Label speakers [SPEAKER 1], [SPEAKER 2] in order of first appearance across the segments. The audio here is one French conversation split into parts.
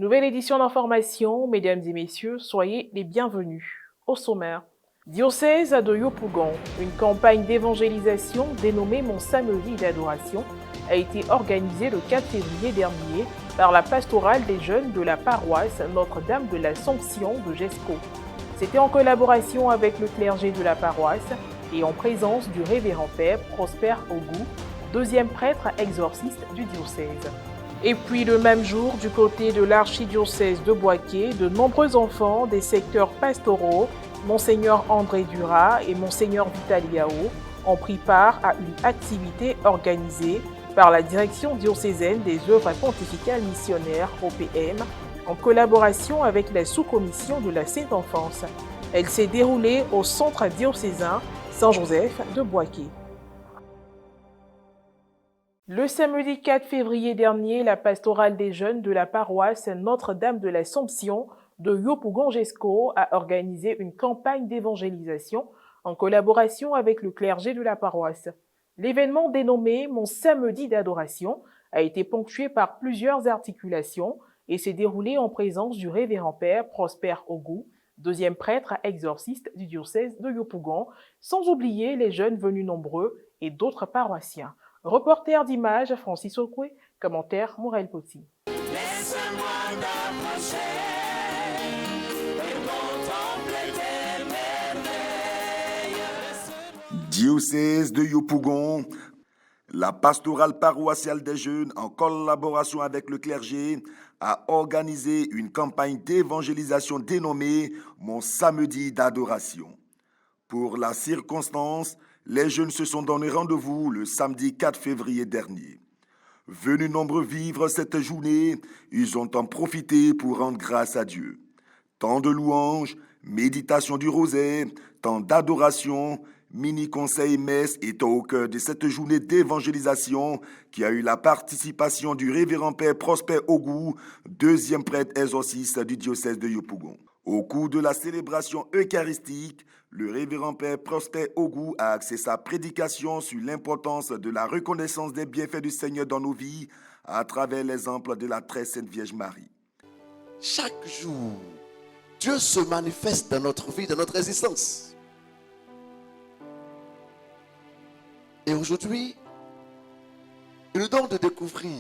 [SPEAKER 1] Nouvelle édition d'information, mesdames et messieurs, soyez les bienvenus. Au sommaire, diocèse de Yopougon, une campagne d'évangélisation dénommée Mon Samedi d'adoration a été organisée le 4 février dernier par la pastorale des jeunes de la paroisse Notre-Dame de l'Assomption de Gesco. C'était en collaboration avec le clergé de la paroisse et en présence du révérend père Prosper Ogou, deuxième prêtre exorciste du diocèse. Et puis le même jour, du côté de l'archidiocèse de Boaké, de nombreux enfants des secteurs pastoraux, Monseigneur André Duras et Monseigneur Vitaliao, ont pris part à une activité organisée par la direction diocésaine des œuvres pontificales missionnaires OPM, en collaboration avec la sous-commission de la Sainte Enfance. Elle s'est déroulée au centre diocésain Saint-Joseph de Boaké. Le samedi 4 février dernier, la pastorale des jeunes de la paroisse Notre-Dame de l'Assomption de Yopougon-Gesco a organisé une campagne d'évangélisation en collaboration avec le clergé de la paroisse. L'événement dénommé Mon Samedi d'adoration a été ponctué par plusieurs articulations et s'est déroulé en présence du révérend père Prosper Ogou, deuxième prêtre exorciste du diocèse de Yopougon, sans oublier les jeunes venus nombreux et d'autres paroissiens. Reporter d'images, Francis Okwe. Commentaire, Morel Poti. Laisse-moi t'approcher et contempler tes
[SPEAKER 2] merveilles. Diocèse de Yopougon, la pastorale paroissiale des jeunes, en collaboration avec le clergé, a organisé une campagne d'évangélisation dénommée Mon Samedi d'adoration. Pour la circonstance, les jeunes se sont donné rendez-vous le samedi 4 février dernier. Venus nombreux vivre cette journée, ils ont en profité pour rendre grâce à Dieu. Temps de louanges, méditation du rosaire, temps d'adoration, mini-conseil messe étant au cœur de cette journée d'évangélisation qui a eu la participation du révérend père Prosper Ogou, deuxième prêtre exorciste du diocèse de Yopougon. Au cours de la célébration eucharistique, le révérend père Prosper Ogou a axé sa prédication sur l'importance de la reconnaissance des bienfaits du Seigneur dans nos vies à travers l'exemple de la très sainte Vierge Marie.
[SPEAKER 3] Chaque jour, Dieu se manifeste dans notre vie, dans notre existence. Et aujourd'hui, il nous donne de découvrir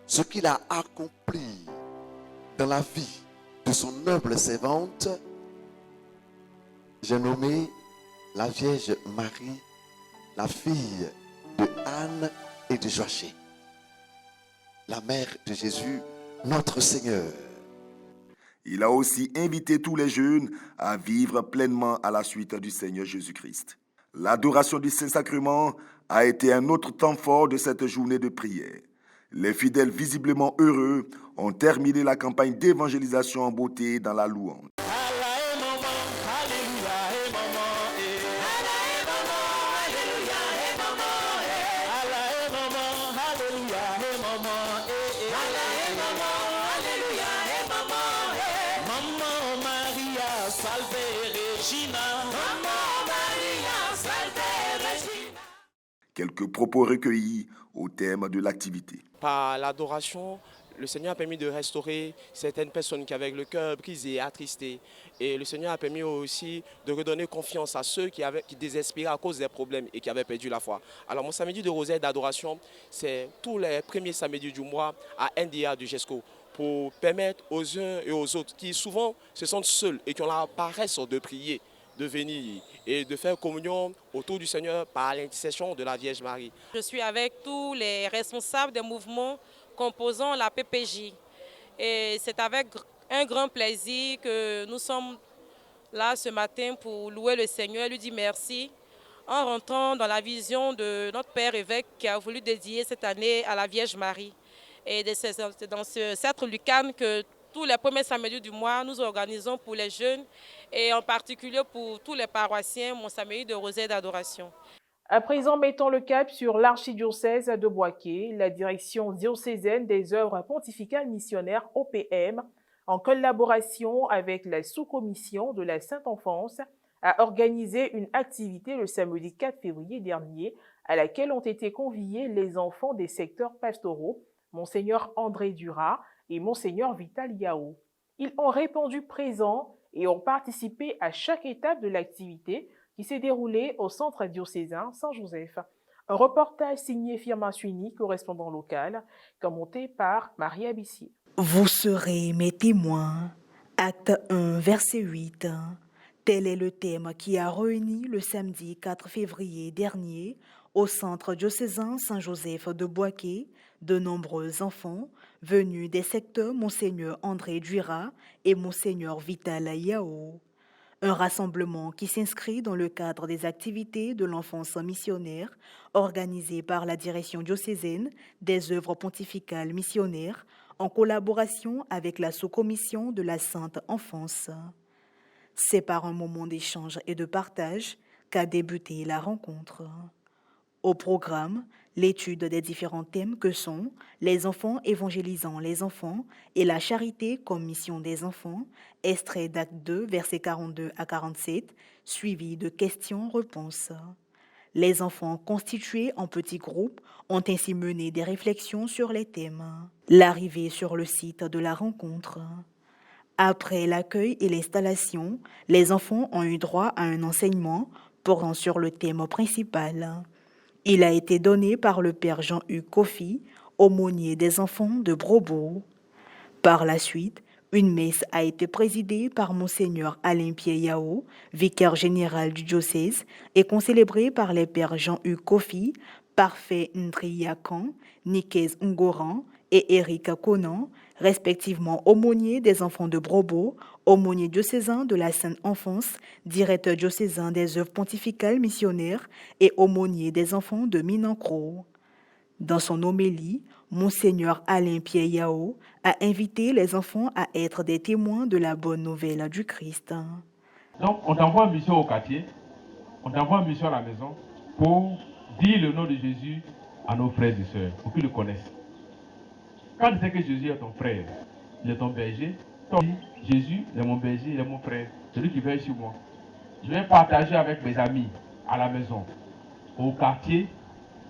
[SPEAKER 3] ce qu'il a accompli dans la vie de son noble servante. J'ai nommé la Vierge Marie, la fille de Anne et de Joachim, la mère de Jésus, notre Seigneur.
[SPEAKER 2] Il a aussi invité tous les jeunes à vivre pleinement à la suite du Seigneur Jésus-Christ. L'adoration du Saint-Sacrement a été un autre temps fort de cette journée de prière. Les fidèles visiblement heureux ont terminé la campagne d'évangélisation en beauté dans la louange. Quelques propos recueillis au terme de l'activité.
[SPEAKER 4] Par l'adoration, le Seigneur a permis de restaurer certaines personnes qui avaient le cœur brisé, attristé. Et le Seigneur a permis aussi de redonner confiance à ceux qui désespéraient à cause des problèmes et qui avaient perdu la foi. Alors mon samedi de rosaire d'adoration, c'est tous les premiers samedis du mois à NDA du GESCO pour permettre aux uns et aux autres qui souvent se sentent seuls et qui ont la paresse de prier, de venir et de faire communion autour du Seigneur par l'intercession de la Vierge Marie.
[SPEAKER 5] Je suis avec tous les responsables des mouvements composant la PPJ. Et c'est avec un grand plaisir que nous sommes là ce matin pour louer le Seigneur et lui dire merci en rentrant dans la vision de notre Père évêque qui a voulu dédier cette année à la Vierge Marie. Et c'est dans ce cercle lucane que tous les premiers samedis du mois, nous organisons pour les jeunes et en particulier pour tous les paroissiens mon samedi de rosaire d'adoration.
[SPEAKER 1] À présent, mettons le cap sur l'archidiocèse de Boaké. La direction diocésaine des œuvres pontificales missionnaires OPM, en collaboration avec la sous-commission de la Sainte Enfance, a organisé une activité le samedi 4 février dernier à laquelle ont été conviés les enfants des secteurs pastoraux, Monseigneur André Duras et Monseigneur Vital Yao. Ils ont répondu présents et ont participé à chaque étape de l'activité qui s'est déroulée au centre diocésain Saint-Joseph. Un reportage signé Firmin Suini, correspondant local, commenté par Marie Abissier.
[SPEAKER 6] Vous serez mes témoins. Acte 1, verset 8. Tel est le thème qui a réuni le samedi 4 février dernier au centre diocésain Saint-Joseph de Boaké de nombreux enfants venus des secteurs Monseigneur André Duira et Monseigneur Vital Yao. Un rassemblement qui s'inscrit dans le cadre des activités de l'enfance missionnaire organisées par la direction diocésaine des œuvres pontificales missionnaires en collaboration avec la sous-commission de la Sainte Enfance. C'est par un moment d'échange et de partage qu'a débuté la rencontre. Au programme, l'étude des différents thèmes que sont les enfants évangélisant les enfants et la charité comme mission des enfants, extrait d'acte 2, versets 42 à 47, suivi de questions-réponses. Les enfants constitués en petits groupes ont ainsi mené des réflexions sur les thèmes. L'arrivée sur le site de la rencontre. Après l'accueil et l'installation, les enfants ont eu droit à un enseignement portant sur le thème principal. Il a été donné par le père Jean-Hugues Kofi, aumônier des enfants de Brobo. Par la suite, une messe a été présidée par Monseigneur Alain Pierre Yao, vicaire général du diocèse, et concélébrée par les pères Jean-Hugues Kofi, Parfait Ndriyakan, Nikez Ngoran et Eric Conan, respectivement aumônier des enfants de Brobo, aumônier diocésain de la Sainte Enfance, directeur diocésain des œuvres pontificales missionnaires et aumônier des enfants de Minancro. Dans son homélie, Monseigneur Alain Pierre Yao a invité les enfants à être des témoins de la bonne nouvelle du Christ.
[SPEAKER 7] Donc, on t'envoie en mission au quartier, on t'envoie en mission à la maison pour dire le nom de Jésus à nos frères et sœurs, pour qu'ils le connaissent. Quand tu sais que Jésus est ton frère, il est ton berger, Jésus est mon berger, il est mon frère, celui qui veille sur moi. Je vais partager avec mes amis à la maison, au quartier,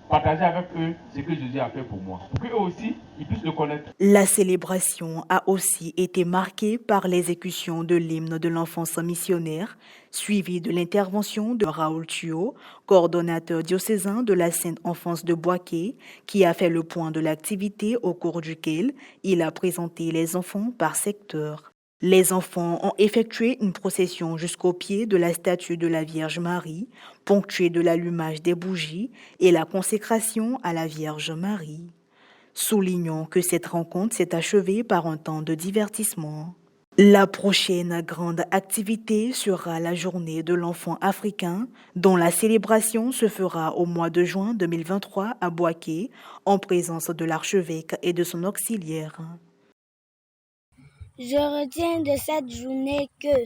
[SPEAKER 7] partager avec eux ce que Jésus a fait pour moi, pour qu'eux aussi, ils puissent le connaître.
[SPEAKER 6] La célébration a aussi été marquée par l'exécution de l'hymne de l'enfance missionnaire, suivie de l'intervention de Raoul Thuot, coordonnateur diocésain de la Sainte Enfance de Boaké, qui a fait le point de l'activité au cours duquel il a présenté les enfants par secteur. Les enfants ont effectué une procession jusqu'au pied de la statue de la Vierge Marie, ponctuée de l'allumage des bougies et la consécration à la Vierge Marie. Soulignons que cette rencontre s'est achevée par un temps de divertissement. La prochaine grande activité sera la journée de l'enfant africain, dont la célébration se fera au mois de juin 2023 à Boaké, en présence de l'archevêque et de son auxiliaire.
[SPEAKER 8] Je retiens de cette journée que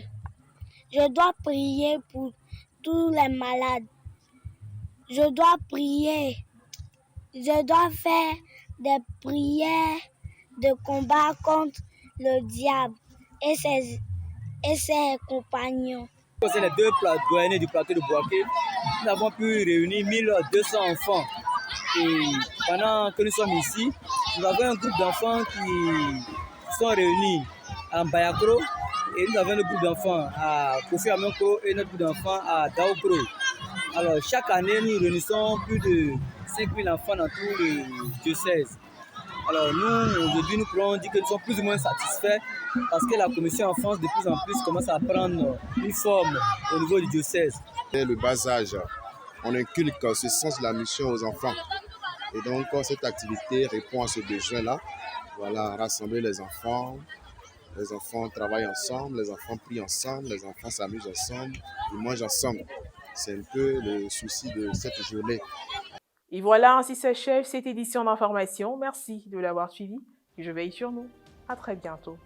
[SPEAKER 8] je dois prier pour tous les malades. Je dois prier. Je dois faire des prières de combat contre le diable et ses compagnons.
[SPEAKER 9] C'est les deux doyennés du plateau de Boaké. Nous avons pu réunir 1200 enfants. Et pendant que nous sommes ici, nous avons un groupe d'enfants qui sont réunis à Bayakro et nous avons un groupe d'enfants à Kofi Amenkro et notre groupe d'enfants à Daokro. Alors chaque année, nous réunissons plus de 5000 enfants dans tout le diocèse. Alors nous, aujourd'hui, nous pourrons dire que nous sommes plus ou moins satisfaits parce que la commission enfance de plus en plus commence à prendre une forme au niveau du diocèse.
[SPEAKER 10] Dès le bas âge, on inculque ce sens de la mission aux enfants. Et donc cette activité répond à ce besoin-là. Voilà, rassembler les enfants travaillent ensemble, les enfants prient ensemble, les enfants s'amusent ensemble, ils mangent ensemble. C'est un peu le souci de cette journée.
[SPEAKER 1] Et voilà, ainsi s'achève cette édition d'information. Merci de l'avoir suivi. Je veille sur nous. À très bientôt.